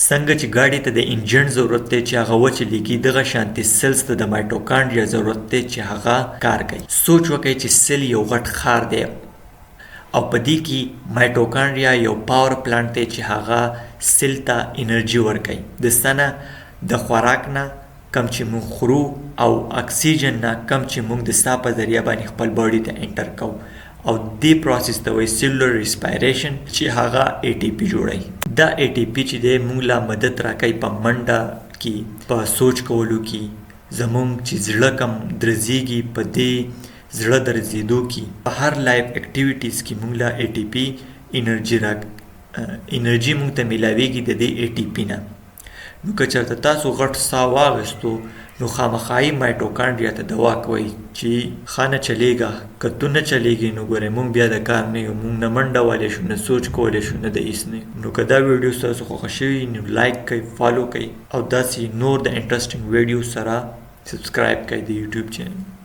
څنګه چې ګاډي ته د انجن ضرورت دی چې هغه وچلیږي، دغه شانتې سیلز ته د مایټوکانډریا ضرورت دی چې هغه کار کوي. سوچ وکړئ چې سیل یو غټ ښار دی او په دې کې مایټوکانډریا یو پاور پلانټ دی چې هغه سیل ته انرژي ورکوي. د سنه د خوراک نه کم چې موږ خورو او اکسیجن نه کم چې موږ د ساه په ذریعه باندې خپل باډي ته انټر کوو او دې پروسس ته وایي سیلولر ریسپایریشن چې هغه ATP جوړوي. دا ATP چې دی موږ لا مدد راکوي په منډه کې، په سوچ کولو کې، زموږ چې زړه کم درزیږي په دې زړه درزیدو کې، په هر لایف اکټیویټیز کې موږ لا ATP انرژي موږ ته میلاویږي د دې ATP نه. نو که چېرته تاسو غټ ساه واخیستو نو خامخایي مایټوکانډریا ته دوا کوئ چې ښه نه چلیږه. که تو نه چلیږي نو ګورئ موږ بیا د کار نه یو، موږ نه منډه وهلی شو، نه سوچ کولی شو، نه د هېڅ نه. نو که دا ویډیو ستاسو خوښه شوي نو لایک کوئ، فالو کوئ او داسې نور د انټرسټینګ ویډیو سره سبسکرایب کوئ د یوټیوب چینل.